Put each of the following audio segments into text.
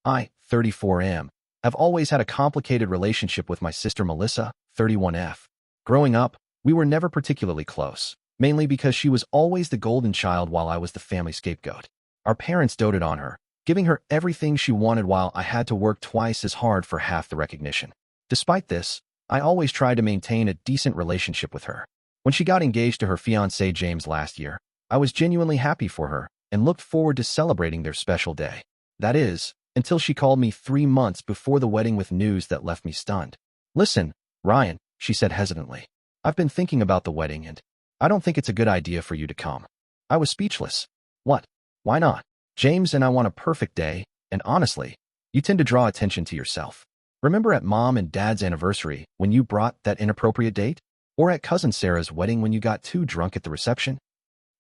I, 34 am, have always had a complicated relationship with my sister Melissa, 31F. Growing up, we were never particularly close, mainly because she was always the golden child while I was the family scapegoat. Our parents doted on her, giving her everything she wanted while I had to work twice as hard for half the recognition. Despite this, I always tried to maintain a decent relationship with her. When she got engaged to her fiancé James last year, I was genuinely happy for her and looked forward to celebrating their special day. That is, until she called me 3 months before the wedding with news that left me stunned. "Listen, Ryan," she said hesitantly. "I've been thinking about the wedding and I don't think it's a good idea for you to come." I was speechless. "What? Why not? James and I want a perfect day, and honestly, you tend to draw attention to yourself. Remember at Mom and Dad's anniversary when you brought that inappropriate date? Or at Cousin Sarah's wedding when you got too drunk at the reception?"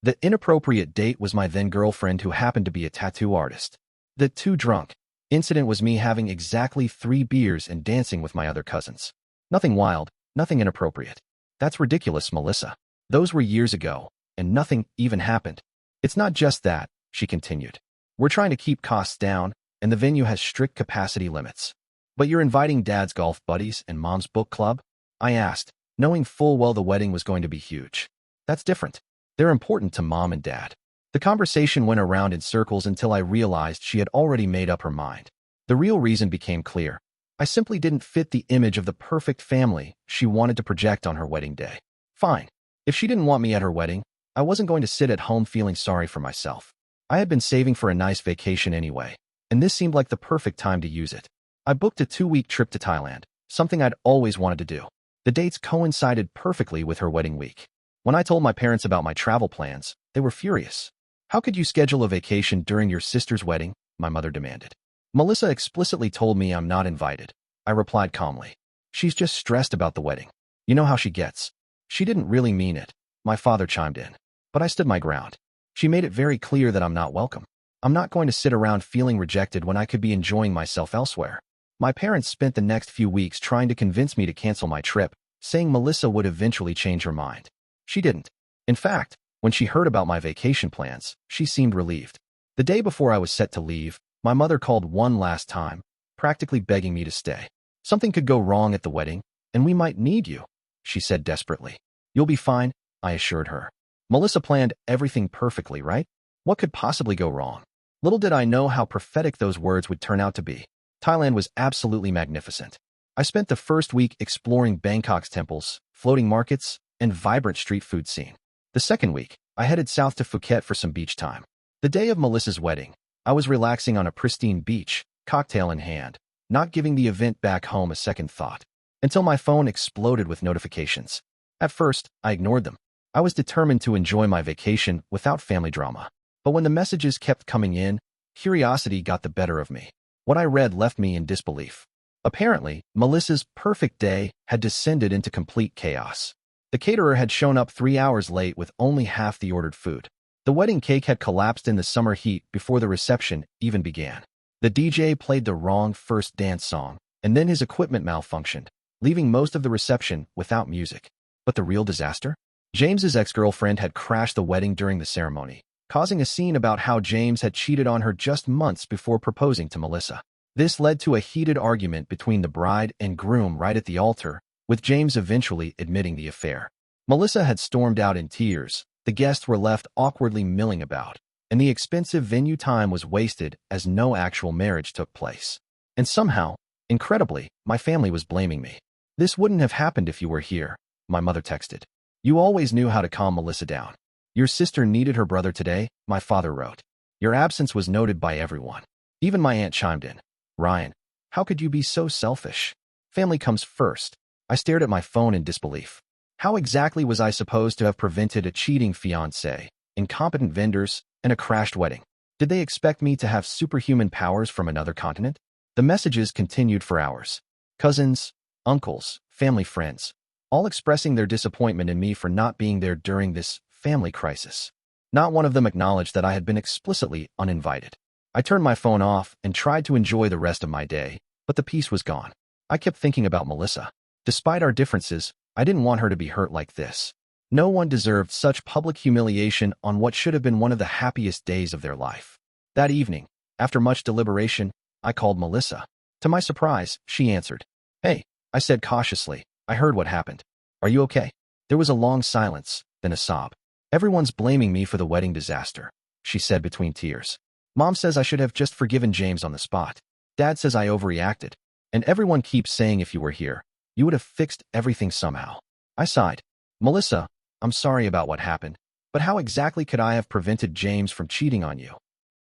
The inappropriate date was my then-girlfriend who happened to be a tattoo artist. The too drunk incident was me having exactly 3 beers and dancing with my other cousins. Nothing wild, nothing inappropriate. "That's ridiculous, Melissa. Those were years ago, and nothing even happened." "It's not just that," she continued. "We're trying to keep costs down, and the venue has strict capacity limits." "But you're inviting Dad's golf buddies and Mom's book club?" I asked, knowing full well the wedding was going to be huge. "That's different. They're important to Mom and Dad." The conversation went around in circles until I realized she had already made up her mind. The real reason became clear. I simply didn't fit the image of the perfect family she wanted to project on her wedding day. Fine. If she didn't want me at her wedding, I wasn't going to sit at home feeling sorry for myself. I had been saving for a nice vacation anyway, and this seemed like the perfect time to use it. I booked a 2-week trip to Thailand, something I'd always wanted to do. The dates coincided perfectly with her wedding week. When I told my parents about my travel plans, they were furious. "How could you schedule a vacation during your sister's wedding?" my mother demanded. "Melissa explicitly told me I'm not invited," I replied calmly. "She's just stressed about the wedding. You know how she gets." "She didn't really mean it," my father chimed in. But I stood my ground. "She made it very clear that I'm not welcome. I'm not going to sit around feeling rejected when I could be enjoying myself elsewhere." My parents spent the next few weeks trying to convince me to cancel my trip, saying Melissa would eventually change her mind. She didn't. In fact, when she heard about my vacation plans, she seemed relieved. The day before I was set to leave, my mother called one last time, practically begging me to stay. "Something could go wrong at the wedding, and we might need you," she said desperately. "You'll be fine," I assured her. Melissa planned everything perfectly, right? What could possibly go wrong? Little did I know how prophetic those words would turn out to be. Thailand was absolutely magnificent. I spent the first week exploring Bangkok's temples, floating markets, and vibrant street food scene. The second week, I headed south to Phuket for some beach time. The day of Melissa's wedding, I was relaxing on a pristine beach, cocktail in hand, not giving the event back home a second thought, until my phone exploded with notifications. At first, I ignored them. I was determined to enjoy my vacation without family drama. But when the messages kept coming in, curiosity got the better of me. What I read left me in disbelief. Apparently, Melissa's perfect day had descended into complete chaos. The caterer had shown up 3 hours late with only half the ordered food. The wedding cake had collapsed in the summer heat before the reception even began. The DJ played the wrong first dance song, and then his equipment malfunctioned, leaving most of the reception without music. But the real disaster? James's ex-girlfriend had crashed the wedding during the ceremony, causing a scene about how James had cheated on her just months before proposing to Melissa. This led to a heated argument between the bride and groom right at the altar, with James eventually admitting the affair. Melissa had stormed out in tears, the guests were left awkwardly milling about, and the expensive venue time was wasted as no actual marriage took place. And somehow, incredibly, my family was blaming me. "This wouldn't have happened if you were here," my mother texted. "You always knew how to calm Melissa down. Your sister needed her brother today," my father wrote. "Your absence was noted by everyone." Even my aunt chimed in. "Ryan, how could you be so selfish? Family comes first." I stared at my phone in disbelief. How exactly was I supposed to have prevented a cheating fiancé, incompetent vendors, and a crashed wedding? Did they expect me to have superhuman powers from another continent? The messages continued for hours. Cousins, uncles, family friends, all expressing their disappointment in me for not being there during this family crisis. Not one of them acknowledged that I had been explicitly uninvited. I turned my phone off and tried to enjoy the rest of my day, but the peace was gone. I kept thinking about Melissa. Despite our differences, I didn't want her to be hurt like this. No one deserved such public humiliation on what should have been one of the happiest days of their life. That evening, after much deliberation, I called Melissa. To my surprise, she answered. Hey, I said cautiously. I heard what happened. Are you okay? There was a long silence, then a sob. Everyone's blaming me for the wedding disaster, she said between tears. Mom says I should have just forgiven James on the spot. Dad says I overreacted. And everyone keeps saying if you were here, you would have fixed everything somehow. I sighed. Melissa, I'm sorry about what happened, but how exactly could I have prevented James from cheating on you?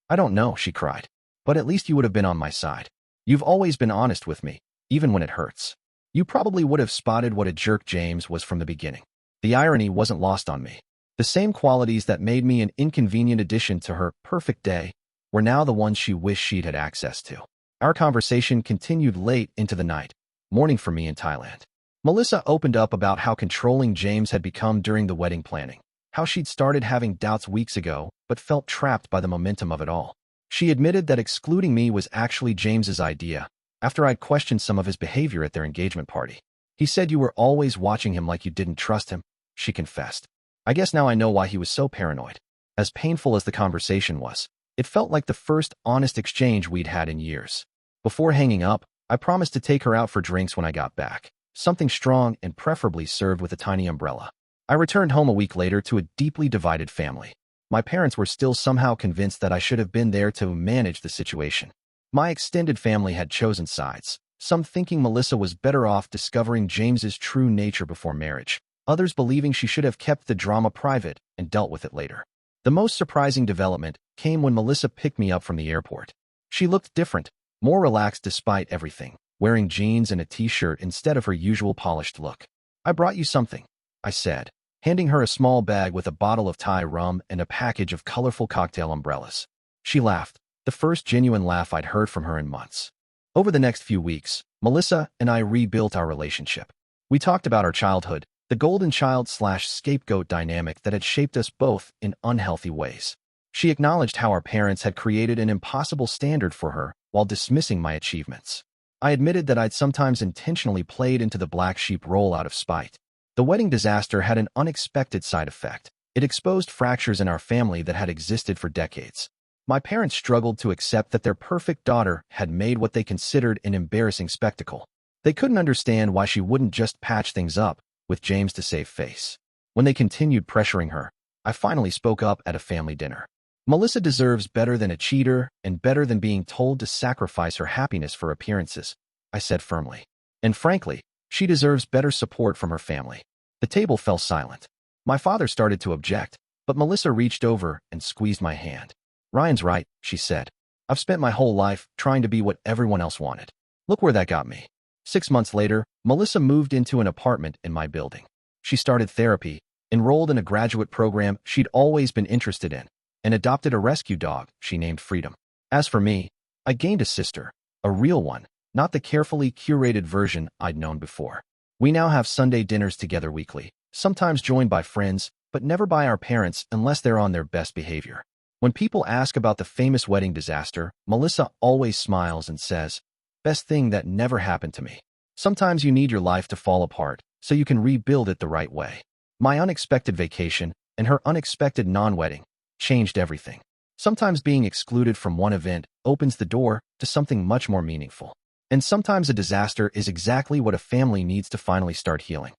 I don't know, she cried. But at least you would have been on my side. You've always been honest with me, even when it hurts. You probably would have spotted what a jerk James was from the beginning. The irony wasn't lost on me. The same qualities that made me an inconvenient addition to her perfect day were now the ones she wished she'd had access to. Our conversation continued late into the night, morning for me in Thailand. Melissa opened up about how controlling James had become during the wedding planning, how she'd started having doubts weeks ago but felt trapped by the momentum of it all. She admitted that excluding me was actually James's idea, after I'd questioned some of his behavior at their engagement party. He said you were always watching him like you didn't trust him, she confessed. I guess now I know why he was so paranoid. As painful as the conversation was, it felt like the first honest exchange we'd had in years. Before hanging up, I promised to take her out for drinks when I got back, something strong and preferably served with a tiny umbrella. I returned home a week later to a deeply divided family. My parents were still somehow convinced that I should have been there to manage the situation. My extended family had chosen sides, some thinking Melissa was better off discovering James's true nature before marriage, others believing she should have kept the drama private and dealt with it later. The most surprising development came when Melissa picked me up from the airport. She looked different, more relaxed despite everything, wearing jeans and a t-shirt instead of her usual polished look. I brought you something, I said, handing her a small bag with a bottle of Thai rum and a package of colorful cocktail umbrellas. She laughed, the first genuine laugh I'd heard from her in months. Over the next few weeks, Melissa and I rebuilt our relationship. We talked about our childhood, the golden child/scapegoat dynamic that had shaped us both in unhealthy ways. She acknowledged how our parents had created an impossible standard for her while dismissing my achievements. I admitted that I'd sometimes intentionally played into the black sheep role out of spite. The wedding disaster had an unexpected side effect. It exposed fractures in our family that had existed for decades. My parents struggled to accept that their perfect daughter had made what they considered an embarrassing spectacle. They couldn't understand why she wouldn't just patch things up with James to save face. When they continued pressuring her, I finally spoke up at a family dinner. Melissa deserves better than a cheater and better than being told to sacrifice her happiness for appearances, I said firmly. And frankly, she deserves better support from her family. The table fell silent. My father started to object, but Melissa reached over and squeezed my hand. Ryan's right, she said. I've spent my whole life trying to be what everyone else wanted. Look where that got me. 6 months later, Melissa moved into an apartment in my building. She started therapy, enrolled in a graduate program she'd always been interested in, and adopted a rescue dog she named Freedom. As for me, I gained a sister, a real one, not the carefully curated version I'd known before. We now have Sunday dinners together weekly, sometimes joined by friends, but never by our parents unless they're on their best behavior. When people ask about the famous wedding disaster, Melissa always smiles and says, "Best thing that never happened to me." Sometimes you need your life to fall apart so you can rebuild it the right way. My unexpected vacation and her unexpected non-wedding changed everything. Sometimes being excluded from one event opens the door to something much more meaningful. And sometimes a disaster is exactly what a family needs to finally start healing.